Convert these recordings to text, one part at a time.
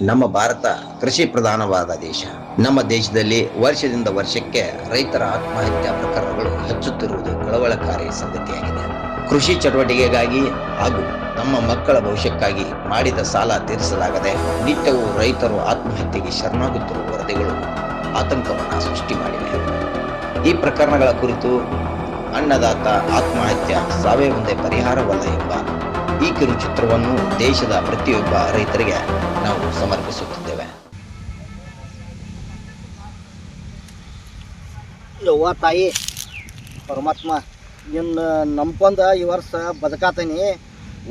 ನಮ್ಮ ಭಾರತ ಕೃಷಿ ಪ್ರಧಾನವಾದ ದೇಶ. ನಮ್ಮ ದೇಶದಲ್ಲಿ ವರ್ಷದಿಂದ ವರ್ಷಕ್ಕೆ ರೈತರ ಆತ್ಮಹತ್ಯಾ ಪ್ರಕರಣಗಳು ಹೆಚ್ಚುತ್ತಿರುವುದು ಕಳವಳಕಾರಿ ಸಂಗತಿಯಾಗಿದೆ. ಕೃಷಿ ಚಟುವಟಿಕೆಗಾಗಿ ಹಾಗೂ ನಮ್ಮ ಮಕ್ಕಳ ಭವಿಷ್ಯಕ್ಕಾಗಿ ಮಾಡಿದ ಸಾಲ ತೀರಿಸಲಾಗದೆ ನಿತ್ಯವೂ ರೈತರು ಆತ್ಮಹತ್ಯೆಗೆ ಶರಣಾಗುತ್ತಿರುವ ವರದಿಗಳು ಆತಂಕವನ್ನು ಸೃಷ್ಟಿ ಮಾಡಿವೆ. ಈ ಪ್ರಕರಣಗಳ ಕುರಿತು ಅನ್ನದಾತ ಆತ್ಮಹತ್ಯೆ ಸಾವೇ ಒಂದೇ ಪರಿಹಾರವಲ್ಲ ಎಂಬ ಈ ಕಿರುಚಿತ್ರವನ್ನು ದೇಶದ ಪ್ರತಿಯೊಬ್ಬ ರೈತರಿಗೆ ನಾವು ಸಮರ್ಪಿಸುತ್ತಿದ್ದೇವೆ. ಯವ್ವ ತಾಯಿ ಪರಮಾತ್ಮ ನಿನ್ನ ನಂಬ್ಕೊಂಡ ಈ ವರ್ಷ ಬದುಕಾತೀನಿ,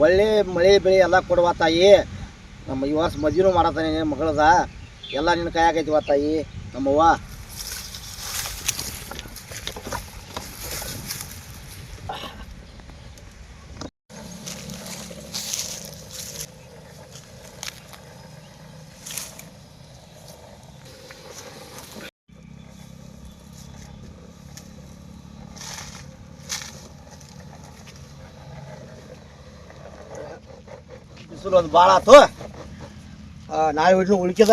ಒಳ್ಳೆ ಮಳೆ ಬೆಳೆ ಎಲ್ಲ ಕೊಡುವ ತಾಯಿ. ನಮ್ಮ ಈ ವರ್ಷ ಮದುವೆನೂ ಮಾಡತ್ತಾನೆ ಮಗಳದ, ಎಲ್ಲ ನಿನ್ನ ಕೈಯಾಗೈತಿವ ತಾಯಿ ನಮ್ಮವ್ವ. ಬಿಸಿಲು ಒಂದು ಭಾಳ ಆಯ್ತು, ನಾಳೆ ಬಿಟ್ಟು ಉಳ್ಕಿದ.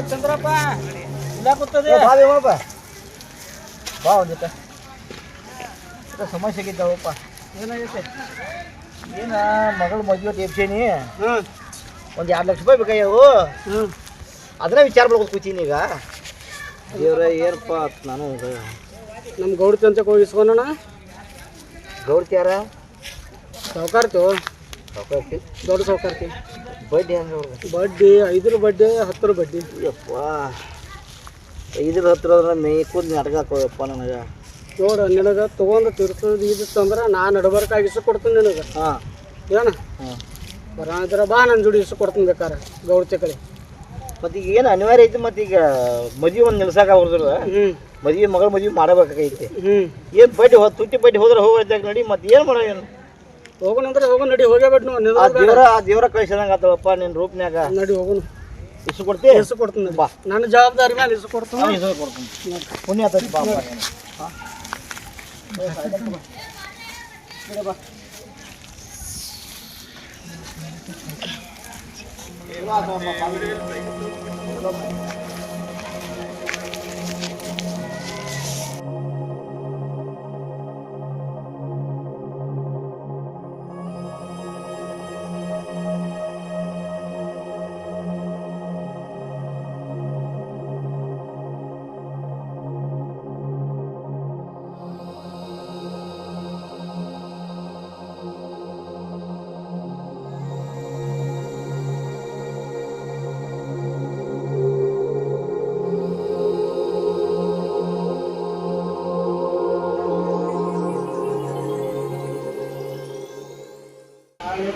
ಚಂದ್ರಪ್ಪ ಇಲ್ಲ ಕೂತದೆ, ಬಾ ಒಂದಿತ್ತ ಸಮಸ್ಯೆ ಆಗಿದ್ದಾವಪ್ಪ. ಏನಾಗೈತೆ? ಏನ ಮಗಳು ಮದುವೆ ಟೇಪ್ಸೇನಿ, ಒಂದು 2 ಲಕ್ಷ ರೂಪಾಯಿ ಬೇಕಾಗ್ಯಾವು. ಅದನ್ನ ವಿಚಾರ ಮಾಡ್ಕೊಂಡು ಕೂತೀನಿ ಈಗ. ದೇವ್ರ ಏನಪ್ಪ ನಾನು ನಮ್ಮ ಗೌಡ್ತಿ ಅಂತ ಹೋಗಿಸ್ಕೊಣ. ಗೌಡ್ತಿ ಯಾರ? ಸಾವುಕಾರ್ತು, ಸಾವುಕಾರ್ತಿ, ದೊಡ್ಡ ಸಾವುಕಾರ್ತಿ. ಬಡ್ಡಿ ಹೆಂಗೆ? ಬಡ್ಡಿ 5 ಬಡ್ಡಿ 10 ಬಡ್ಡಿ. ಯಪ್ಪ 5 10 ಮೇಯ್ಕೊಂಡು ನಾಟಕ ಹಾಕೋಯಪ್ಪ ನನಗೆ. ನೋಡ ನಿನಗೆ ತೊಗೊಂಡು ತಿರ್ಸೋದು ಇದಿತ್ತು ಅಂದ್ರೆ ನಾನು ನಡ್ಬರ್ಕಾಗಿ ಇಸು ಕೊಡ್ತೀನಿ ನಿನಗೆ. ಹಾಂ ಏನ? ಹಾಂ ಬರ ಬಾ ನನ್ನ ಜೋಡಿ ಇಸು ಕೊಡ್ತೀನಿ ಬೇಕಾರೆ ಗೌಡ್ತಿ ಕಡೆ. ಮತ್ತು ಈಗ ಏನು ಅನಿವಾರ್ಯ ಐತಿ? ಮತ್ತು ಈಗ ಮದುವೆ ಒಂದು ನಿಲ್ಸಕ್ಕೆ ಅವ್ರದ್ರ ಮದುವೆ ಮಗಳ ಮದುವೆ ಮಾಡಬೇಕಾಗೈತಿ. ಏನು ಬಡ್ಡಿ ತುಟ್ಟಿ ಬಡ್ಡಿ ಹೋದ್ರೆ ಹೋಗೋದಾಗ ನಡಿ, ಮತ್ತು ಏನು ಮಾಡೋ ಏನು? ಹೋಗೋಣ ಅಂದ್ರೆ ಹೋಗೋಣ ನಡಿ, ಹೋಗೇಬಿಟ್ಟು ದೇವರ ಕಳಿಸಿದಂಗೆ ಆತವಪ್ಪ ನಿನ್ನ ರೂಪ್ನ್ಯಾಗ. ನಡಿ ಹೋಗೋಣ. ಇಸು ಕೊಡ್ತಿ? ಇಸು ಕೊಡ್ತೀನಿ ಬಾ, ನನ್ನ ಜವಾಬ್ದಾರಿ ಮೇಲೆ ಇಸು ಕೊಡ್ತೀನಿ. ಇಸು ಕೊಡ್ತೀನಿ, ಪುಣ್ಯ ಆತೈತಿ ಬಾ.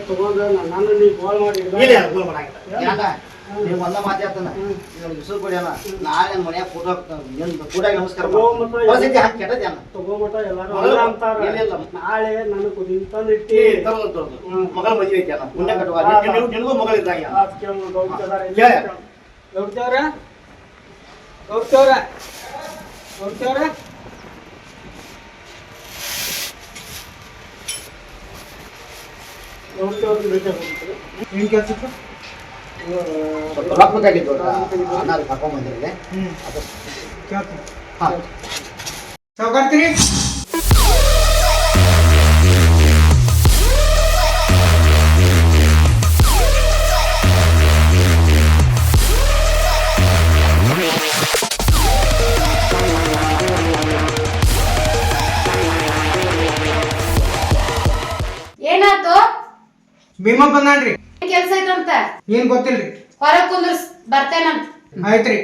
ತಗೊಂಡು ನಾನು ನೀವು ಗೋಲ್ ಮಾಡಿ ನೀವು ಒಂದ ಮಾತಾಡ್ತಾನ ಬಿಸಿಲು ಕೊಡಿಯಲ್ಲ. ನಾಳೆ ಮನ್ಯಾಗ ಫೋಟೋ ಕೂಡಾಗ ನಮಸ್ಕಾರ ತಗೋಮಟ ಎಲ್ಲಾರು ಅಂತಾರ. ನಾಳೆ ನನಗೆ ಕುದಿಂತಂದು ಇಟ್ಟಿ ಮಗಳ ಮದುವೆ ಐತಿ ಅಲ್ಲ, ಪುಣ್ಯ ಕಟ್ಟುವ ನಿನಗೂ ಮಗಳ ಇದ್ದಾಗ. ಗೌಡ್ತೇವ್ರ ಗೌಡ್ತೇವ್ರ ಗೌಡ್ತೇವ್ರ ಗೌಡ್ತೇವ್ರಿಗೆ ಭೇಟಿ ಆಗ್ಬಿಡ್ತಾರೆ. ಏನು ಕೆಲಸ? ರೊಕ್ಕ ಬೇಕಾಗಿತ್ತು, ನಾನು ಕರ್ಕೊಂಡ್ ಬಂದಿರಲಿ. ಹಾಂ ಸಾವುಕಾರ್ತೀರಿ ಏನಾಯ್ತು? ಭೀಮಾ ಬಂದಾನ್ರಿ. ಕೆಲ್ಸ ಐತಂತ ಏನ್ ಗೊತ್ತಿಲ್ರಿ. ಹೊರಗ್ ಕುಂದ್ರಸ್ ಬರ್ತೇನಂತ. ಆಯ್ತ್ರಿ.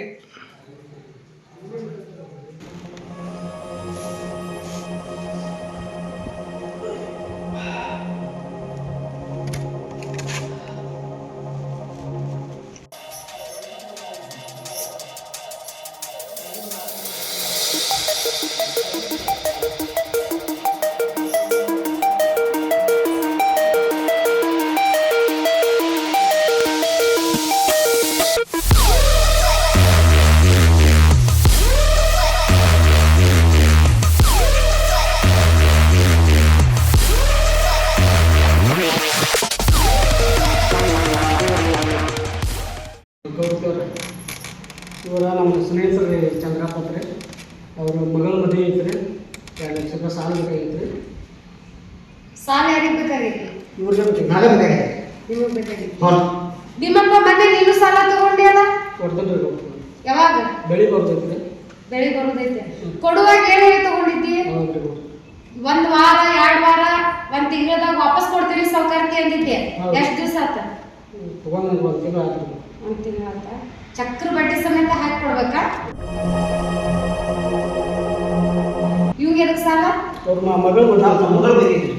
ಹೆಸರು ರೀ ಚಂದ್ರಪ್ಪ ಅಂತ ರೀ. ಅವ್ರ ಮಗಳ ಮದುವೆ ಐತ್ರಿ, 2 ಲಕ್ಷ ರೂಪಾಯಿ ಸಾಲ ಬೇಕಾಗಿತ್ತು. ಸಾಲ ಯಾರಿಗೆ ಬೇಕಾಗಿತ್ತು? ಇವ್ರಿಗೆ ನಾಳೆ ಬೇಕಾಗಿದೆ. ನಿಮಗೆ ಬೇಕಾಗಿತ್ತು. ಹ್ಞೂ ಭೀಮಪ್ಪ ಮೊನ್ನೆ ನೀನು ಸಾಲ ತಗೊಂಡಿ ಅಲ್ಲ, ಕೊಡ್ತೇನೆ ರೀ. ಯಾವಾಗ? ಬೆಳಿ ಬರ್ತೈತ್ರಿ. ಬೆಳಿ ಬರೋದೈತೆ. ಕೊಡುವಾಗ ಏನು ತಗೊಂಡಿದ್ದಿ? ಹೌದು ರೀ. 1 ವಾರ 2 ವಾರ 1 ತಿಂಗಳದಾಗ ವಾಪಸ್ ಕೊಡ್ತೀನಿ ಸಾವುಕಾರಕ್ಕೆ ಅಂದಿದ್ದೆ. ಹೌದು. ಎಷ್ಟು ದಿವಸ ಆತ? ತಗೊಂಡು 1 ತಿಂಗಳು ಆಯ್ತು. 1 ತಿಂಗಳು ಆತ. ಚಕ್ರ ಬಡ್ಡಿ ಸಮೇತ ಹಾಕಿ ಕೊಡ್ಬೇಕಾ? ಇವ್ಗೆ ಎದಕ್ಕೆ ಸಾಲ? ಅವ್ರ ಮಗಳು ನಾವು ಮಗಳು ಬೇಕಾಗಿತ್ತು.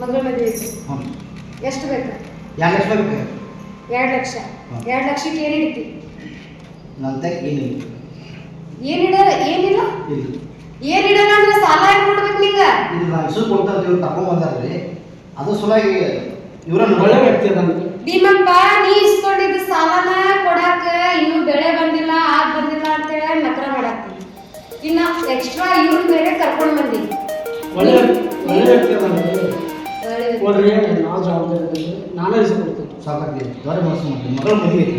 ಮಗಳ ಮದುವೆ ಐತಿ. ಹ್ಞೂ ಎಷ್ಟು ಬೇಕು? 2 ಲಕ್ಷ ರೂಪಾಯಿ ಬೇಕಾಗಿದೆ. 2 ಲಕ್ಷ. 2 ಲಕ್ಷಕ್ಕೆ ಏನು ಹಿಡಿತಿ? ನಂತ ಏನಿಲ್ಲ. ಏನಿಲ್ಲ? ಇಲ್ಲ ಏನಿಡಲ್ಲ ಅಂದ್ರೆ ಸಾಲ ಹೆಂಗ್ ಕೊಡ್ಬೇಕು ನಿಂಗ? ಇದು ನಾನು ಹೆಸರು ಕೊಡ್ತಾ ಇವ್ರು ತಗೊಂಡ್ಬಂದಾರ್ರಿ, ಅದು ಸಲುವಾಗಿ ಇವ್ರನ್ನ ಒಳ್ಳೆ ವ್ಯಕ್ತಿ ಅದ. ಭೀಮಪ್ಪ, ನೀ ಇಸ್ಕೊಂಡಿದ್ದ ಸಾಲನ ಕೊಡಾಕ ಇನ್ನೂ ಬೆಳೆ ಬಂದಿಲ್ಲ ಬಂದಿಲ್ಲ ಅಂತೇಳಿ ನಕರ ಮಾಡಾಕ್ತೀನಿ. ಇನ್ನ ಎಕ್ಸ್ಟ್ರಾ ಇವ್ರ ಮೇಲೆ ಕರ್ಕೊಂಡು ಬಂದಿ. ಒಳ್ಳೆ ವ್ಯಕ್ತಿ ಅದ. ಒಳ್ಳೆ ನೋಡ್ರಿ, ನಾವು ಜವಾಬ್ದಾರಿ ನಾನೇ ಹೆಸರು ಕೊಡ್ತೇನೆ. ಸಾಕಾಗ್ತದೆ. ದೊಡ್ಡ ಮನಸ್ಸು ಮಾಡ್ತೀನಿ. ಮಗಳ ಮದುವೆ ಐತಿ.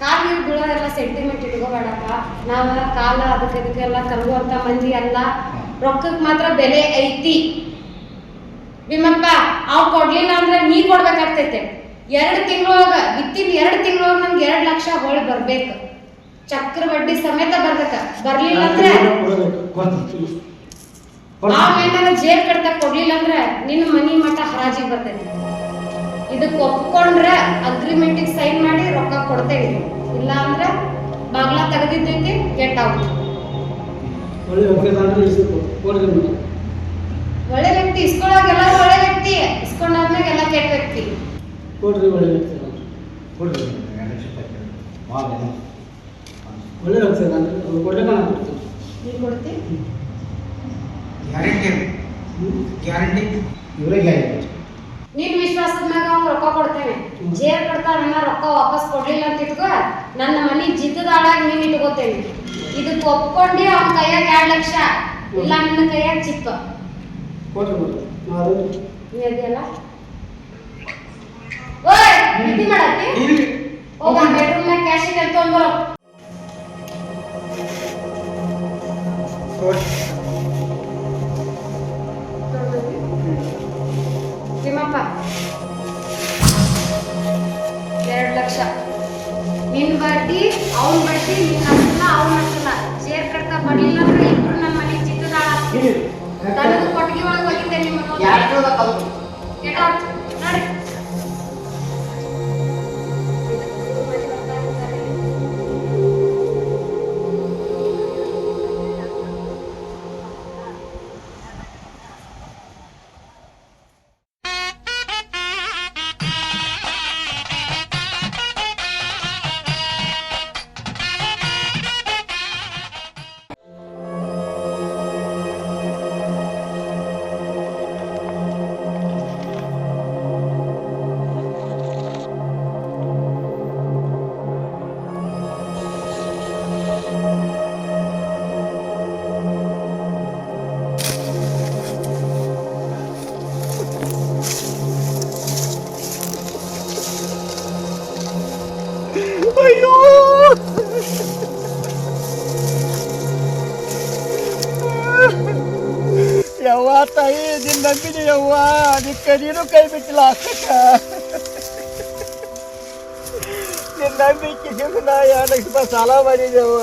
ಕಾಲ್ ನೀರು ಬೀಳೋದೆಲ್ಲ ಸೆಂಟಿಮೆಂಟ್ ಇಟ್ಕೋಬೇಡಪ್ಪ. ನಾವ ಕಾಲ ಅದಕ್ಕೆಲ್ಲ ಕರುವಂತ ಮಂದಿ ಅಲ್ಲ. ರೊಕ್ಕಕ್ಕೆ ಮಾತ್ರ ಬೆಲೆ ಐತಿ. ಭೀಮಪ್ಪ, ಅವ್ ಕೊಡ್ಲಿಲ್ಲ ಅಂದ್ರೆ ನೀ ಕೊಡ್ಬೇಕಾಗ್ತೈತೆ. 2 ತಿಂಗಳೊಳಗ ವಿತ್ತಿನ 2 ತಿಂಗಳೊಳಗ ನಮ್ಗೆ 2 ಲಕ್ಷ ಹೊಳಿ ಬರ್ಬೇಕು. ಚಕ್ರ ಬಡ್ಡಿ ಸಮೇತ ಬರ್ಬೇಕ. ಬರ್ಲಿಲ್ಲ ಅಂದ್ರೆ ಆಮೇಲೆ ಜೇಲ್ ಕಡ್ತ ಕೊಡ್ಲಿಲ್ಲ ಅಂದ್ರೆ ನಿನ್ನ ಮನಿ ಮಠ ಹರಾಜಿಗೆ ಬರ್ತೈತಿ. ಇದಕ್ಕೆ ಒಪ್ಕೊಂಡ್ರೆ ಅಗ್ರಿಮೆಂಟಿಗೆ ಸೈನ್ ಮಾಡಿ ರೊಕ್ಕ ಕೊಡ್ತೇವೆ. ಇಲ್ಲ ಅಂದ್ರೆ ಬಾಗ್ಲ ತೆಗೆದಿದ್ದೈತಿ, ಗೆಟ್ ಔಟ್. ಒಳ್ಳೆ ವ್ಯಕ್ತಿ ಅದ ಅಂದ್ರೆ ಹೆಸರು ಕೊಡ್ರಿ. ಒಳ್ಳೆ ವ್ಯಕ್ತಿ ಇಸ್ಕೊಳ್ಳೋಗೆಲ್ಲ ಒಳ್ಳೆ ವ್ಯಕ್ತಿ, ಇಸ್ಕೊಂಡಾದ್ಮೇಲೆ ಎಲ್ಲ ಕೆಟ್ಟ ವ್ಯಕ್ತಿ. ಕೊಡ್ರಿ, ಒಳ್ಳೆ ವ್ಯಕ್ತಿ ಅದ. ಕೊಡ್ರಿ 2 ಲಕ್ಷ ರೂಪಾಯಿ. ಒಳ್ಳೆ ವ್ಯಕ್ತಿ ಅದ ಅಂದ್ರೆ ಅವ್ರು ಕೊಡ್ಲಿಕ್ಕೆ ನಾನು ಕೊಡ್ತೇನೆ. ನೀ ಕೊಡ್ತಿ? ಗ್ಯಾರಂಟಿ ಇವರೇ ಗ್ಯಾರಂಟಿ. ನೀನ್ ವಿಶ್ವಾಸದ ಮ್ಯಾಗ ಅವ್ನು ರೊಕ್ಕ ಕೊಡ್ತೇನೆ. ಜೇರ್ ಕಡ್ತಾನ ರೊಕ್ಕ ವಾಪಸ್ ಕೊಡ್ಲಿಲ್ಲ ಅಂತ ಇಟ್ಕೋ, ನನ್ನ ಮನಿ ಜಿದ್ದದಾಳಾಗಿ ನೀನ್ ಇಟ್ಕೋತೇನೆ. ಇದಕ್ಕೆ ಒಪ್ಕೊಂಡಿ ಅವ್ನ ಕೈಯಾಗ 2 ಲಕ್ಷ, ಇಲ್ಲ ನಿನ್ನ ಕೈಯಾಗ ಚಿಪ್ಪ. ಕೊಡ್ರಿ ನಾವು ನೀ ಅದೆಯಲ್ಲ ಓಯ್ ನಿಧಿ ಮಾಡತ್ತಿ? ಹೋಗ ಬೆಡ್ರೂಮ್ ನ್ಯಾಗ ಕ್ಯಾಶ್ ಇದೆ ಅಂತ ತೊಗೊಂಬರೋ. ಭೀಮಪ್ಪ, 2 ಲಕ್ಷ. ನಿನ್ ಬಡ್ಡಿ ಅವ್ನ ಬಡ್ಡಿ, ನಿನ್ ಹತ್ತಲ್ಲ ಅವ್ನ ಹತ್ತಲ್ಲ. ಶೇರ್ ಕಟ್ತಾ ಬರ್ಲಿಲ್ಲ ಅಂದ್ರೆ ಇಬ್ರು ನನ್ನ ಮನೆ ಚಿಕ್ಕದಾಳ. ತನದು ಕೊಟ್ಟಿಗೆ ಒಳಗೆ ಹೋಗಿದ್ದೆ ನಿಮ್ಮ ಗೆಟ್ ಔಟ್. ನೋಡಿ ಅಯ್ಯೋ ಯವ್ವ ತಾಯಿ, ನಿನ್ನ ನಂಬಿದೆ ಯವ್ವ. ಅದಕ್ಕೆ ನೀನು ಕೈ ಬಿಟ್ಟಿಲ್ಲ ಅಷ್ಟಕ್ಕ. ನಿನ್ನ ನಂಬಿಕೆ ನಾ 2 ಲಕ್ಷ ರೂಪಾಯಿ ಸಾಲ ಮಾಡಿದೆವ್ವ.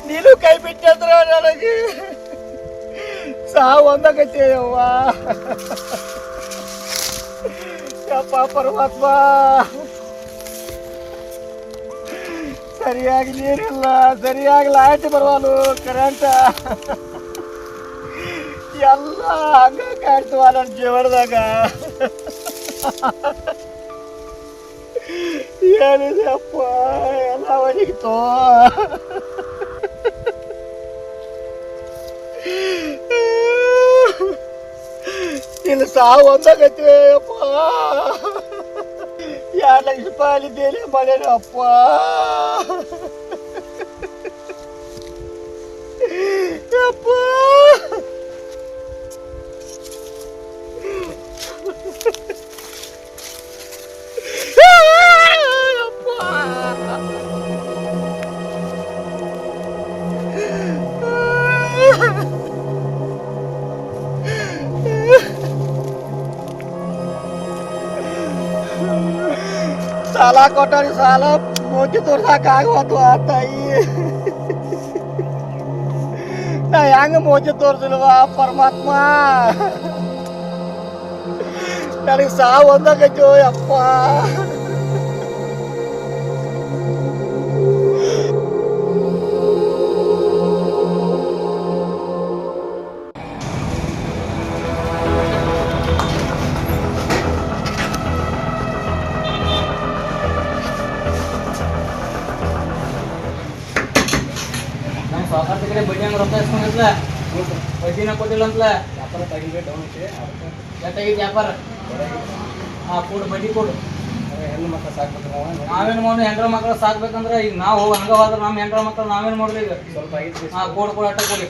ನೀನು ಕೈ ಬಿಟ್ಟಂದ್ರ ನನಗೆ ಸಾವು ಒಂದಾಗತ್ತೆ ಯವ್ವ. ಯಪ್ಪ ಪರಮಾತ್ಮ, ಸರಿಯಾಗಿ ನೀರಿಲ್ಲ, ಸರಿಯಾಗಿ ಲೈಟ್ ಬರವಾಲು, ಕರೆಂಟ್ ಎಲ್ಲ ಹಂಗ ಕಾಡ್ತವ ನನ್ನ ಜೀವನದಾಗ. ಏನಿದೆ ಅಪ್ಪ, ಎಲ್ಲ ಒಣಗಿತೋ. ಇಲ್ಲಿ ಸಾವು ಒಂದಾಗತ್ತೆ ಅಪ್ಪ. 2 ಲಕ್ಷ ರೂಪಾಯಿ ಅಲ್ಲಿದ್ದೇನೆ ಮನೇನ ಅಪ್ಪ. ಅಪ್ಪ ಸಾಲ ಕೊಟ್ಟಾರಿ ಸಾಲ ಮೋತಿ ತೋರ್ಸಾಕಾಗವತ್ತು ಆ ತಾಯಿ. ನಾ ಹೆಂಗ ಮೋತಿ ತೋರ್ಸಲ್ವಾ ಪರಮಾತ್ಮ? ನನಗೆ ಸಾವು ಒಂದಾಗೈತೋ ಅಪ್ಪ. ನಮ್ಮ ಸಾಕಾರ ಕಡೆ ಬಡ್ಡಿ ಹಂಗೆ ರೊಕ್ಕ ಇಸ್ಕೊಂಡಿಲ್ಲ, ಬಡ್ಡಿನ ಕೊಟ್ಟಿಲ್ಲ ಅಂತಲ. ವ್ಯಾಪಾರ ತಗಿದ್ರೆ ಡೌನ್ ಐತೆ, ಎಷ್ಟಾಗೈತಿ ವ್ಯಾಪಾರ? ಹಾಂ ಕೊಡು, ಬಡ್ಡಿ ಕೊಡು. ಹೆಣ್ಣು ಮಕ್ಕಳು ಸಾಕ್ಬೇಕು ನಾವೇನು ಮಾಡಿ, ಹೆಂಡ್ರ ಮಕ್ಕಳು ಸಾಕ್ಬೇಕಂದ್ರೆ ಈಗ ನಾವು ಹಂಗವಾದ್ರೆ ನಮ್ಮ ಹೆಂಡ್ರ ಮಕ್ಕಳು ನಾವೇನು ಮಾಡಲಿ ಈಗ? ಸ್ವಲ್ಪ ಐತಿ. ಹಾಂ ಕೊಡು ಅಟ್ಟ ಕೊಡಿ.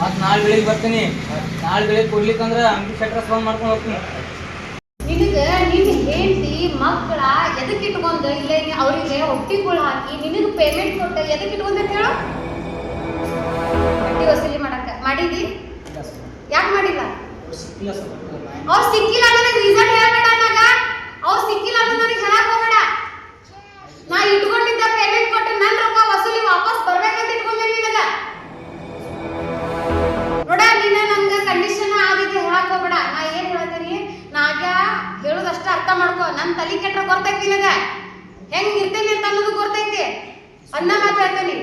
ಮತ್ತು ನಾಳೆ ಬೆಳಿಗ್ಗೆ ಬರ್ತೀನಿ. ನಾಳೆ ಬೆಳಿಗ್ಗೆ ಕೊಡ್ಲಿಕ್ಕಂದ್ರೆ ಅಂಗಡಿ ಶೆಟ್ರಸ್ ಬಂದ್ ಮಾಡ್ಕೊಂಡು ಹೋಗ್ತೀನಿ. ನಿನಗೆ ನಿನ್ನ ಹೆಂಡತಿ ಮಕ್ಕಳ ಎದಕ್ಕೆ ಇಟ್ಕೊಂಡು ಇಲ್ಲೇ ಅವರಿಗೆ ಹೊಟ್ಟಿಗಳು ಹಾಕಿ ನಿನಗೆ ಪೇಮೆಂಟ್ ಕೊಟ್ಟು ಎದಕ್ಕೆ ಇಟ್ಕೊಂಡ್ ಅಂತ ಹೇಳು? ಬಡ್ಡಿ ವಸೂಲಿ ಮಾಡಕ್ಕೆ ಮಾಡಿದಿ? ಯಾಕೆ ಮಾಡಿಲ್ಲ? ಅವ್ರು ಸಿಕ್ಕಿಲ್ಲ ನನಗೆ ರೀಸನ್ ಹೇಳ್ಬೇಡ. ನಾಗ ಅವ್ರು ಸಿಕ್ಕಿಲ್ಲ ಅಂತ ನನಗೆ ಹೇಳಕ್ ಹೋಗ್ಬೇಡ. ನಾ ಇಟ್ಕೊಂಡಿದ್ದ ಪೇಮೆಂಟ್ ಕೊಟ್ಟು ನನ್ನ ರೊಕ್ಕ ವಸೂಲಿ ವಾಪಸ್ ಬರ್ಬೇಕಂತ ಇಟ್ಕೊಂಡೆ ನಿನಗ. ನೋಡ ನೀನ ನಂಗೆ ಕಂಡೀಷನ್ ಆದಿದ್ದು ಹೇಳಕ್ ಹೋಗ್ಬೇಡ. ನಾ ಏನ್ ಹೇಳ್ತೀನಿ, ನಾಗ ಹೇಳೋದಷ್ಟ ಅರ್ಥ ಮಾಡ್ಕೊ. ನನ್ನ ತಲೆ ಕೆಟ್ಟ ಗೊತ್ತೈತಿ ನಿನಗ, ಹೆಂಗ್ ಇರ್ತೇನೆ ಅಂತ ಅನ್ನೋದು ಗೊತ್ತೈತಿ. ಅನ್ನ ಮಾತು ಹೇಳ್ತೀನಿ.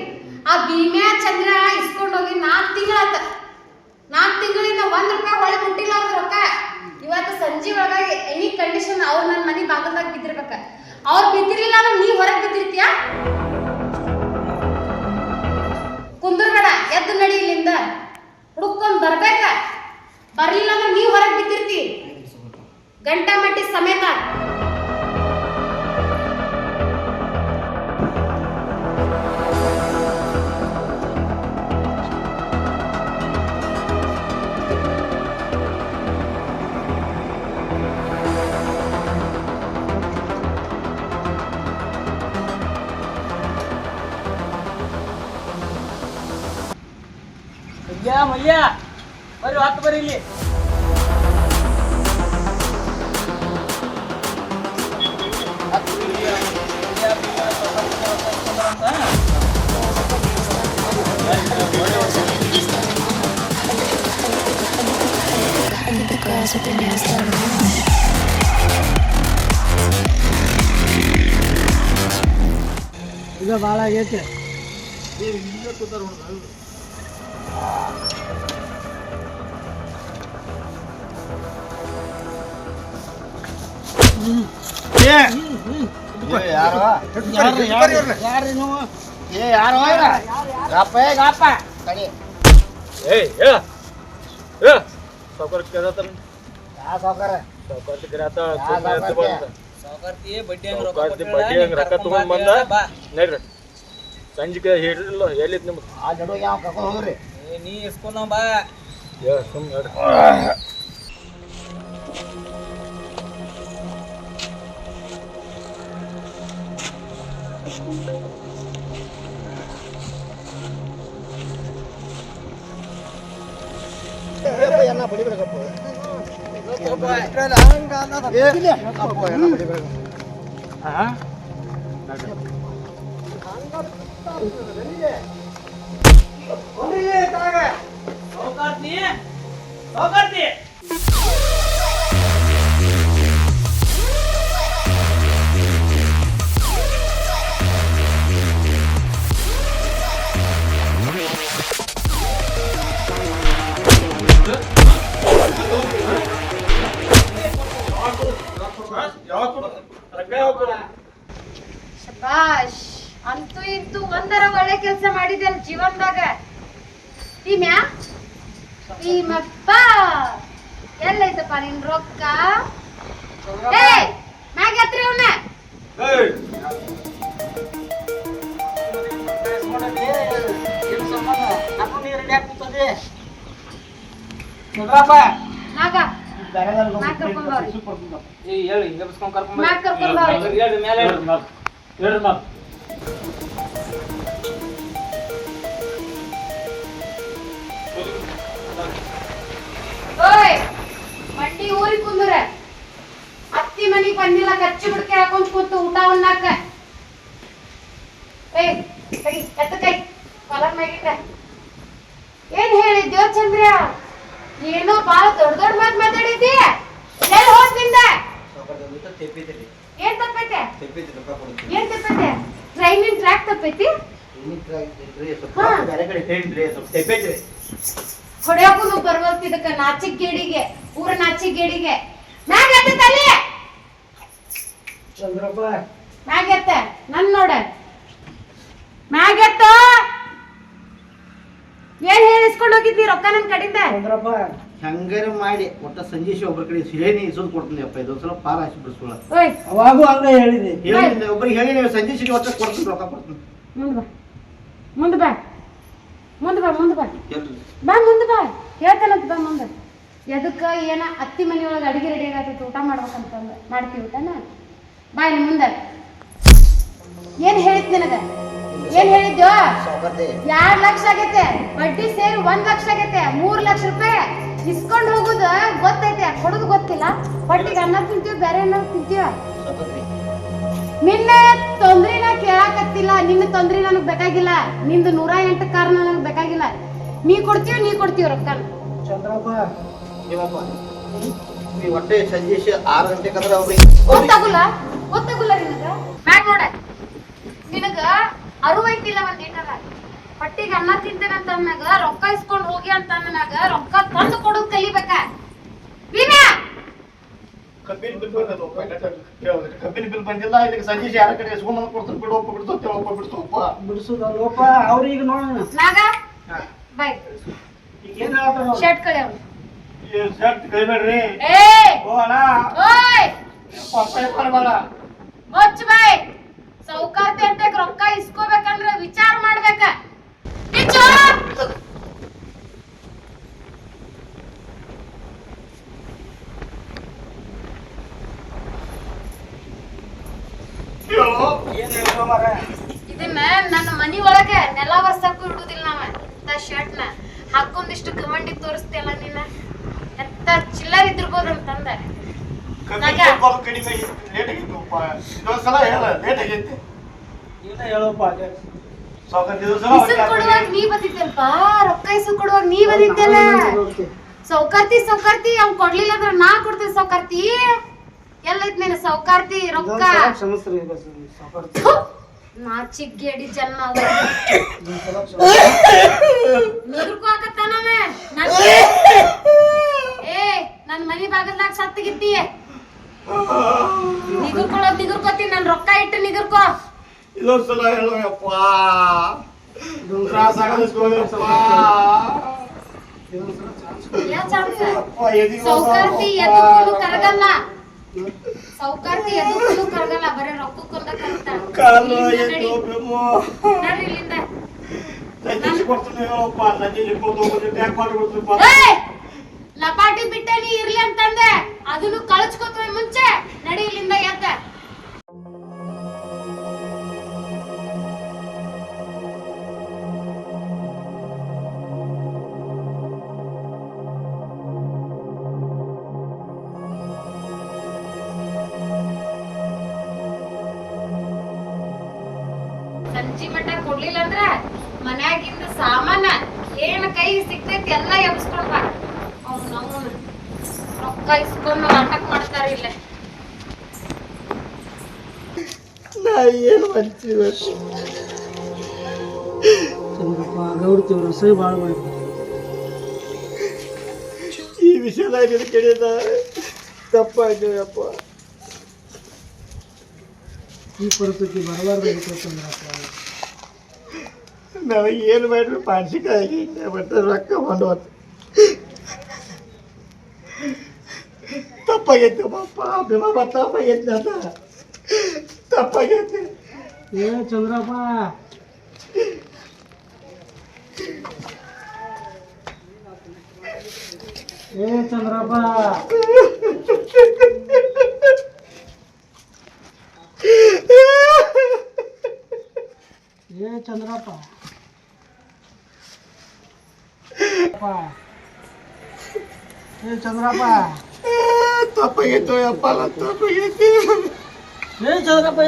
ಆ ಭೀಮ್ಯಾ ಚಂದ್ರ ಇಸ್ಕೊಂಡು ಹೋಗಿ 4 ತಿಂಗಳಾತ. 4 ತಿಂಗಳಿಂದ 1 ರೂಪಾಯಿ ಹೊಳೆ ಮುಟ್ಟಿಲ್ಲ ಅವ್ರ ರೊಕ್ಕ. ಇವತ್ತು ಸಂಜೆ ಒಳಗಾಗಿ ಎನಿ ಕಂಡೀಷನ್ ಅವ್ರು ನನ್ನ ಮನೆ ಬಾಗಲ್ದಾಗ ಬಿದ್ದಿರ್ಬೇಕ. ಅವ್ರು ಬಿದ್ದಿರ್ಲಿಲ್ಲ ಅಂದ್ರೆ ನೀ ಹೊರಗೆ ಬಿದ್ದಿರ್ತೀಯ? ಕುಂದರ್ಬೇಡ, ಎದ್ದು ನಡಿ ಇಲ್ಲಿಂದ. ಹುಡುಕೊಂಡ್ ಬರ್ಬೇಕ. ಬರ್ಲಿಲ್ಲ ಅಂದ್ರೆ ನೀ ಹೊರಗೆ ಬಿದ್ದಿರ್ತಿ ಗಂಟಾ ಮಟ್ಟಿ ಸಮೇತ. ಮಲ್ಯ ಬರ್ರಿ, ಹತ್ತು ಬರ್ರಿ ಇಲ್ಲಿ. ಈಗ ಭಾಳ ಆಗೈತೆ. ಸಂಜಿಕೆ ಹೇಳಿಲ್ಲ ಎಲ್ಲಿತ್ತು ನಿಮ್ದು? ಆ ಜಡುಗೆ ಯಾವ ಕರ್ಕೊಂಡು ಹೋಗ್ರಿ? ನೀ ಇಸ್ಕೊಂಡ ಬಾ. ಸುಮ್ಮನೆ ಶಬಾಷ್, ಅಂತೂ ಇಂತೂ ಒಂದರ ಒಳ್ಳೆ ಕೆಲಸ ಮಾಡಿದ್ಯಲ್ಲ ಜೀವನದಾಗ. ಭೀಮಪ್ಪ ಎಲ್ಲೈತಪ್ಪ ನಿನ್ ರೊಕ್ಕ? ಮ್ಯಾಗ ಹತ್ರಿ ಅವನ್ನ. ನಾಗ ಮಂಡಿ ಊರಿಗೆ ಕುಂದ್ರೆ ಮನಿಗ್ ಬಂದಿಲ್ಲ ಕಚ್ಚಿ ಬಿಡ್ಕೆ ಹಾಕೊಂಡ್ ಕೂತು ಊಟ ಉಣ್ಣಾಕ ಏಯ್ ಕೈ ಎತ್ತ ಕೈ ಹೊಲಕ್ ಮ್ಯಾಗಿಟ್ಟ ಏನ್ ಹೇಳಿದ್ಯೋ ಚಂದ್ರ ಏನೋ ಬಾಳ ದೊಡ್ಡ ಮಾತ್ ಮಾತಾಡಿದ್ದಿ ಎಲ್ಲಿ ಹೋಗ್ತಿಂದ ಏನ್ ತಪ್ಪೈತೆ ಏನ್ ತಪ್ಪೈತೆ ಟ್ರೈನಿಂಗ್ ಟ್ರ್ಯಾಕ್ ತಪ್ಪೈತಿ ಹೊಡೆಯೋಕು ಬರ್ಬರ್ತಿದಕ್ಕ ನಾಚಿಕ್ ಗೇಡಿಗೆ ಊರ ನಾಚಿಕ್ ಗೇಡಿಗೆ ಮ್ಯಾಗ ಎತ್ತಲ್ಲಿ ಚಂದ್ರಪ್ಪ ಮ್ಯಾಗ ಎತ್ತ ನನ್ ನೋಡ ಮ್ಯಾಗ ಎತ್ತ ಏನ್ ಹೇಳಿಸ್ಕೊಂಡು ಹೋಗಿದ್ದಿ ರೊಕ್ಕ ನನ್ ಕಡಿಂದ ಚಂದ್ರಪ್ಪ ಹಂಗಾರ ಮಾಡಿ ಒಟ್ಟ ಸಂಜೀಶ್ ಒಬ್ಬರ ಕಡೆ ಹೇಳಿ ಇಸೋದು ಕೊಡ್ತೀನಿ ಅಪ್ಪ ಇದೊಂದ್ಸಲ ಪಾರ ಹಾಕಿ ಬಿಡಿಸ್ಕೊಳ ಓಯ್ ಅವಾಗೂ ಹಂಗ ಹೇಳಿದೆ ಹೇಳಿ ಒಬ್ಬರಿಗೆ ಹೇಳಿ ನೀವು ಸಂಜೀಶಿಗೆ ಒಟ್ಟ ಕೊಡ್ತೀನಿ ರೊಕ್ಕ ಕೊಡ್ತೀನಿ ಮುಂದ್ ಬಾ ಮುಂದ್ ಬಾ ಮುಂದ್ ಬಾ ಮುಂದ್ ಬಾ ಹೇಳ್ರಿ ಬಾ ಮುಂದ್ ಬಾ ಹೇಳ್ತಾನಂತ ಬಾ ಮುಂದ ಎದಕ್ಕ ಏನ ಅತ್ತಿ ಮನಿಯೊಳಗೆ ಅಡಿಗೆ ರೆಡಿ ಆಗತ್ತೈತಿ ಊಟ ಮಾಡ್ಬೇಕಂತಂದ ಮಾಡ್ತೀವಿ ಊಟನ ಬಾ ಇಲ್ಲಿ ಮುಂದೆ ಏನ್ ಹೇಳಿದ್ ನಿನಗ ಏನ್ ಹೇಳಿದ್ಯೋ 2 ಲಕ್ಷ ಆಗೈತೆ ಬಡ್ಡಿ ಸೇರಿ 1 ಲಕ್ಷ ಆಗೈತೆ 3 ಲಕ್ಷ ರೂಪಾಯಿ ಇಸ್ಕೊಂಡ್ ಹೋಗುದು ಗೊತ್ತೈತೆ ಕೊಡುದು ಗೊತ್ತಿಲ್ಲ ಬಡ್ಡಿಗೆ ಅನ್ನ ತಿಂತೀವಿ ಬೇರೆ ಏನಾದ್ರು ತಿಂತೀವ ನಿನ್ನ ತೊಂದ್ರಿನ ಕೇಳಾಕತ್ತಿಲ್ಲ ನಿನ್ನ ತೊಂದ್ರೆ ನನಗ್ ಬೇಕಾಗಿಲ್ಲ ನಿಂದು 108 ಕಾರಣ ನನಗ್ ಬೇಕಾಗಿಲ್ಲ ನೀ ಕೊಡ್ತೀವಿ ರೊಕ್ಕ ಚಂದ್ರಪ್ಪ ನೀವಪ್ಪ ನೀವು ಒಟ್ಟೆ ಸಂಜೀಶ್ 6 ಗಂಟೆಗೆ ಅಂದ್ರೆ ಅವ್ರಿಗೆ ಗೊತ್ತಾಗುಲ್ಲ ನಿನಗ ಮ್ಯಾಗ್ ನೋಡ ನಿನಗ ಅರುವೈತಿಲ್ಲ ಒಂದ್ ಏನಾರ ಪಟ್ಟಿಗೆ ಅನ್ನ ತಿಂತೇನೆ ಅಂತ ಅಂದಾಗ ರೊಕ್ಕ ಇಸ್ಕೊಂಡ್ ಹೋಗಿ ಅಂತ ಅಂದಾಗ ರೊಕ್ಕ ತಂದು ಕೊಡೋದ್ ಕಲಿಬೇಕ ವಿನಾ ಕಬ್ಬಿನ ಬಿಲ್ ಬಂದಿಲ್ಲ ಇದಕ್ಕೆ ಸಂಜೀಶ್ ಯಾರ ಕಡೆ ಎಸ್ಕೊಂಡ್ ಕೊಡ್ತೀನಿ ಬಿಡೋಪ್ಪ ಬಿಡಿಸೋದಲ್ಲಪ್ಪ ಅವ್ರಿಗೆ ನೋಡೋಣ ನಾಗ ಬೈ ಈಗ ಏನ್ ಹೇಳ್ತಾರ ಶರ್ಟ್ ಕಳಿ ಅವ್ನು ಶರ್ಟ್ ಕೈಬೇಡ್ರಿ ಏ ಓ ಅಣ್ಣ ಓಯ್ ಬರಬಾರ ಮುಚ್ಚ ಬೈ ಸೌಕಾರ್ತಿ ಅಂತ ರೊಕ್ಕ ಇಸ್ಕೋಬೇಕಂದ್ರೆ ವಿಚಾರ ಮಾಡ್ಬೇಕ ಬಿಚ್ಚು ಏನ್ ಹೇಳ್ತಾರ ಮರ ಇದನ್ನ ನನ್ನ ಮನಿ ಒಳಗೆ ನೆಲ ಒರ್ಸಕ್ಕೂ ಇಡುದಿಲ್ಲ ನಾವ ಇಂತ ಶರ್ಟ್ ನ ಹಾಕೊಂದಿಷ್ಟು ಕಮಂಡಿ ತೋರಿಸ್ತಿಯಲ್ಲ ನೀನ ಎಂತ ಚಿಲ್ಲರ್ ಇದ್ದಿರ್ಬೋದು ಅಂತಂದ ಕಡಿಮೆ ಲೇಟ್ ಆಗಿತ್ತಪ್ಪ ಇದೊಂದ್ಸಲ ಹೇಳ ಲೇಟ್ ಆಗೈತಿ ಏನ ಹೇಳಪ್ಪ ಇಸು ಕೊಡುವಾಗ ನೀ ಬಂದಿದ್ದಲ್ಪ ರೊಕ್ಕ ಇಸು ಕೊಡುವಾಗ ನೀ ಬಂದಿದ್ದಲ್ಲ ಸೌಕಾರ್ತಿ ಅವ್ನ್ ಕೊಡ್ಲಿಲ್ಲ ಅಂದ್ರೆ ನಾ ಕೊಡ್ತೀನಿ ಸೌಕಾರ್ತಿ ಎಲ್ಲೈತ್ ನೀನು ಸೌಕಾರ್ತಿ ರೊಕ್ಕ ಕ್ಷಮಿಸ್ರಿ ಥು, ನಾಚಿಗೇಡಿ ಜನ್ಮ ನಿಗ್ರಕೂ ಹಾಕತ್ತಾನವ ಏ ನನ್ ಮನಿ ಬಾಗಲ್ದಾಗ ಸತ್ತಿಗಿತ್ತಿ ನಿಗುರ್ಕೋತೀನಿ ನನ್ ರೊಕ್ಕ ಇಟ್ಟು ನಿಗುರ್ಕೋ ಇದೊಂದ್ಸಲ ಹೇಳಪ್ಪ ಯಾ ಚಾನ್ಸ್ ಸೌಕಾರ್ತಿ ಎದಕ್ಕೂ ಕರಗಲ್ಲ ಬರೀ ರೊಕ್ಕಕ್ಕೊಂದ ಕರಗ್ತಾಳ ನಡ್ರಿ ಇಲ್ಲಿಂದ ಲಪಾಟಿ ಬಿಟ್ಟೆ ನೀ ಇರ್ಲಿ ಅಂತಂದೆ ಅದನ್ನು ಕಳಚ್ಕೋತ ಮುಂಚೆ ನಡಿ ಇಲ್ಲಿಂದ ಎದ್ದ ಸಂಜಿ ಮಠ ಕೊಡ್ಲಿಲ್ಲ ಅಂದ್ರ ಮನ್ಯಾಗಿಂದ ಸಾಮಾನ ಏನ್ ಕೈ ಸಿಗ್ತೈತಿ ಎಲ್ಲ ಎಬ್ಸ್ಕೊಂಡ್ ಬಾ ಅವ್ನು ರೊಕ್ಕ ಇಸ್ಕೊಂಡು ನಾಟಕ ಮಾಡ್ತಾರ ಇಲ್ಲ ನಾ ಏನು ಮಾಡ್ತೀವಿ ಚಂದ್ರಪ್ಪ ಗೌಡ್ತಿವ್ರ ಸೈ ಭಾಳ ಮಾಡಿ ಈ ವಿಷಯದಾಗ ಕೇಳಿದ ತಪ್ಪಾಯ್ತಪ್ಪ ಈ ಪರಿಸ್ಥಿತಿ ಬರಬಾರ್ದು ಚಂದ್ರಪ್ಪ ನನಗೆ ಏನು ಮಾಡ್ರಿ ಮಾನಸಿಕವಾಗಿ ಮತ್ತೆ ರೊಕ್ಕ ಮಾಡೋದು ತಪ್ಪಾಗೈತಿ ಅಪ್ಪ ಅಭಿಮಾನ ತಪ್ಪಾಗೈತಿ ಅಂತ ತಪ್ಪಾಗೈತಿ ಏ ಚಂದ್ರಪ್ಪ ಏ ಚಂದ್ರಪ್ಪ ಏ ಚಂದ್ರಪ್ಪ ಏ ಚಂದ್ರಪ್ಪ ತಪ್ಪಾಗೈತು ಯಪ್ಪ ನನ್ನ ತಪ್ಪಾಗೈತಿ ಚಂದ್ರಪ್ಪ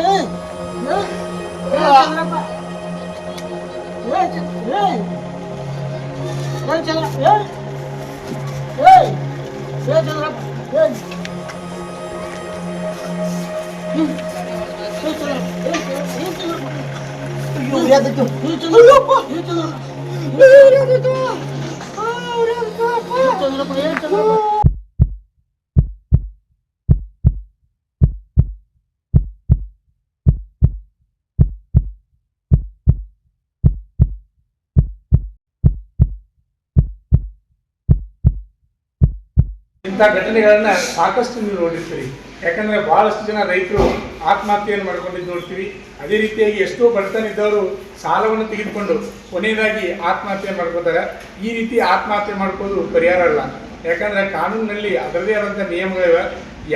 ಇಂಥ ಘಟನೆಗಳನ್ನ ಸಾಕಷ್ಟು ನೀವು ನೋಡಿರ್ತೀರಿ. ಯಾಕಂದ್ರೆ ಬಹಳಷ್ಟು ಜನ ರೈತರು ಆತ್ಮಹತ್ಯೆಯನ್ನು ಮಾಡ್ಕೊಂಡಿದ್ದು ನೋಡ್ತೀವಿ. ಅದೇ ರೀತಿಯಾಗಿ ಎಷ್ಟೋ ಬಡತನ ಇದ್ದವರು ಸಾಲವನ್ನು ತೆಗೆದುಕೊಂಡು ಕೊನೆಯದಾಗಿ ಆತ್ಮಹತ್ಯೆ ಮಾಡ್ಕೋತಾರೆ. ಈ ರೀತಿ ಆತ್ಮಹತ್ಯೆ ಮಾಡ್ಕೋದು ಪರಿಹಾರ ಅಲ್ಲ. ಯಾಕಂದ್ರೆ ಕಾನೂನಿನಲ್ಲಿ ಅದರದೇ ಆದಂಥ ನಿಯಮಗಳಿವೆ.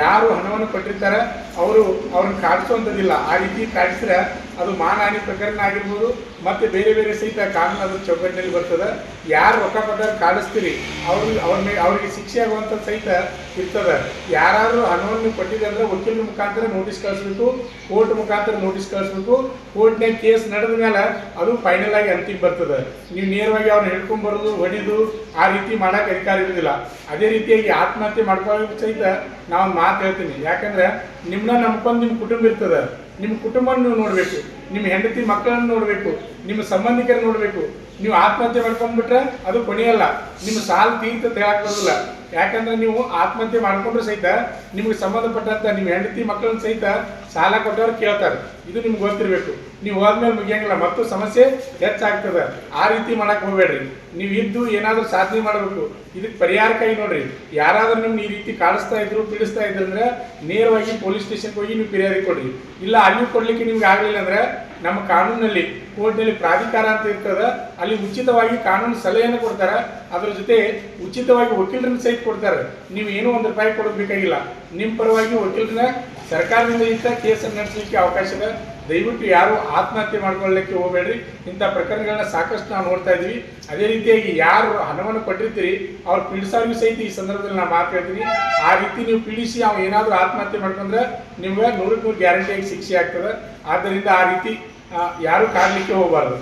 ಯಾರು ಹಣವನ್ನು ಕೊಟ್ಟಿರ್ತಾರೆ ಅವ್ರನ್ನ ಕಾಡಿಸುವಂಥದ್ದಿಲ್ಲ. ಆ ರೀತಿ ಕಾಡಿಸಿದ್ರೆ ಅದು ಮಾನಹಾನಿ ಪ್ರಕರಣ ಆಗಿರ್ಬೋದು, ಮತ್ತು ಬೇರೆ ಬೇರೆ ಸಹಿತ ಕಾನೂನು ಅದ್ರ ಚೌಕಟ್ಟಿನಲ್ಲಿ ಬರ್ತದೆ. ಯಾರು ರೊಕ್ಕ ಕೊಟ್ಟವ್ರು ಕಾಡಿಸ್ತೀರಿ ಅವ್ರಿಗೆ ಶಿಕ್ಷೆ ಆಗುವಂಥದ್ದು ಸಹಿತ ಇರ್ತದೆ. ಯಾರಾದರೂ ಹಣವನ್ನು ಕೊಟ್ಟಿದೆ ಅಂದರೆ ವಕೀಲರ ಮುಖಾಂತರ ನೋಟಿಸ್ ಕಳಿಸ್ಬೇಕು, ಕೋರ್ಟ್ ಮುಖಾಂತರ ನೋಟಿಸ್ ಕಳಿಸ್ಬೇಕು. ಕೋರ್ಟ್ನಾಗ ಕೇಸ್ ನಡೆದ ಮೇಲೆ ಅದು ಫೈನಲ್ ಆಗಿ ಅಂತಿಮ ಬರ್ತದೆ. ನೀವು ನೇರವಾಗಿ ಅವ್ರನ್ನ ಹಿಡ್ಕೊಂಡ್ಬರೋದು, ಹೊಡಿದು ಆ ರೀತಿ ಮಾಡೋಕೆ ಅಧಿಕಾರ ಇರೋದಿಲ್ಲ. ಅದೇ ರೀತಿಯಾಗಿ ಆತ್ಮಹತ್ಯೆ ಮಾಡ್ಕೊಳ್ಳೋಕೆ ಸಹಿತ ನಾವು ಮಾತು ಹೇಳ್ತೀನಿ. ಯಾಕಂದ್ರೆ ನಿಮ್ಮನ್ನ ನಂಬ್ಕೊಂಡು ನಿಮ್ಮ ಕುಟುಂಬ ಇರ್ತದೆ. ನಿಮ್ಮ ಕುಟುಂಬವನ್ನು ನೀವು ನೋಡಬೇಕು, ನಿಮ್ಮ ಹೆಂಡತಿ ಮಕ್ಕಳನ್ನು ನೋಡಬೇಕು, ನಿಮ್ಮ ಸಂಬಂಧಿಕರನ್ನು ನೋಡಬೇಕು. ನೀವು ಆತ್ಮಹತ್ಯೆ ಮಾಡ್ಕೊಂಡ್ಬಿಟ್ರೆ ಅದು ಕೊನೆಯಲ್ಲ. ನಿಮ್ಮ ಸಾಲ ತೀರ್ಥ ಹೇಳಕ್ ಬರೋದಿಲ್ಲ. ಯಾಕಂದ್ರೆ ನೀವು ಆತ್ಮಹತ್ಯೆ ಮಾಡ್ಕೊಂಡ್ರೆ ಸಹಿತ ನಿಮ್ಗೆ ಸಂಬಂಧಪಟ್ಟಂತ ನಿಮ್ಮ ಹೆಂಡತಿ ಮಕ್ಕಳನ್ನ ಸಹಿತ ಸಾಲ ಕೊಟ್ಟವ್ರು ಕೇಳ್ತಾರೆ. ಇದು ನಿಮ್ಗೆ ಗೊತ್ತಿರಬೇಕು. ನೀವು ಹೋದ್ಮೇಲೆ ಮುಗಿಯಂಗಿಲ್ಲ, ಮತ್ತು ಸಮಸ್ಯೆ ಹೆಚ್ಚಾಗ್ತದೆ. ಆ ರೀತಿ ಮಾಡಕ್ ಹೋಗ್ಬೇಡ್ರಿ. ನೀವು ಇದ್ದು ಏನಾದರೂ ಸಾಧನೆ ಮಾಡಬೇಕು. ಇದಕ್ಕೆ ಪರಿಹಾರಕ್ಕಾಗಿ ನೋಡ್ರಿ, ಯಾರಾದ್ರೂ ನಿಮ್ಗೆ ಈ ರೀತಿ ಕಾಡಿಸ್ತಾ ಇದ್ರು, ಪೀಡಿಸ್ತಾ ಇದ್ರು ಅಂದ್ರೆ ನೇರವಾಗಿ ಪೊಲೀಸ್ ಸ್ಟೇಷನ್ಗೆ ಹೋಗಿ ನೀವು ಫಿರ್ಯಾದಿ ಕೊಡ್ರಿ. ಇಲ್ಲ ಅಲ್ಲಿ ಕೊಡ್ಲಿಕ್ಕೆ ನಿಮ್ಗೆ ಆಗಲಿಲ್ಲ ಅಂದ್ರೆ ನಮ್ಮ ಕಾನೂನಲ್ಲಿ ಕೋರ್ಟ್ನಲ್ಲಿ ಪ್ರಾಧಿಕಾರ ಅಂತ ಇರ್ತದೆ, ಅಲ್ಲಿ ಉಚಿತವಾಗಿ ಕಾನೂನು ಸಲಹೆಯನ್ನು ಕೊಡ್ತಾರೆ. ಅದ್ರ ಜೊತೆ ಉಚಿತವಾಗಿ ವಕೀಲರನ್ನ ಸಹಿತ ಕೊಡ್ತಾರೆ. ನೀವು ಏನೋ ₹1 ಕೊಡೋದು ಬೇಕಾಗಿಲ್ಲ. ನಿಮ್ಮ ಪರವಾಗಿ ವಕೀಲರನ್ನ ಸರ್ಕಾರದಿಂದ ಇಂಥ ಕೇಸನ್ನು ನಡೆಸಲಿಕ್ಕೆ ಅವಕಾಶ ಇದೆ. ದಯವಿಟ್ಟು ಯಾರು ಆತ್ಮಹತ್ಯೆ ಮಾಡ್ಕೊಳ್ಳಲಿಕ್ಕೆ ಹೋಗಬೇಡ್ರಿ. ಇಂಥ ಪ್ರಕರಣಗಳನ್ನ ಸಾಕಷ್ಟು ನಾವು ನೋಡ್ತಾ ಇದ್ದೀವಿ. ಅದೇ ರೀತಿಯಾಗಿ ಯಾರು ಹಣವನ್ನು ಕೊಟ್ಟಿರ್ತೀರಿ ಅವ್ರು ಪೀಡಿಸೋರಿಗೂ ಸಹಿತ ಈ ಸಂದರ್ಭದಲ್ಲಿ ನಾನು ಮಾತು ಹೇಳ್ತೀನಿ. ಆ ರೀತಿ ನೀವು ಪೀಡಿಸಿ ಅವ್ನು ಏನಾದರೂ ಆತ್ಮಹತ್ಯೆ ಮಾಡ್ಕೊಂಡ್ರೆ ನಿಮ್ಗೆ 100% ಗ್ಯಾರಂಟಿಯಾಗಿ ಶಿಕ್ಷೆ ಆಗ್ತದೆ. ಆದ್ದರಿಂದ ಆ ರೀತಿ ಯಾರು ಕಾಡಲಿಕ್ಕೆ ಹೋಗಬಾರ್ದು.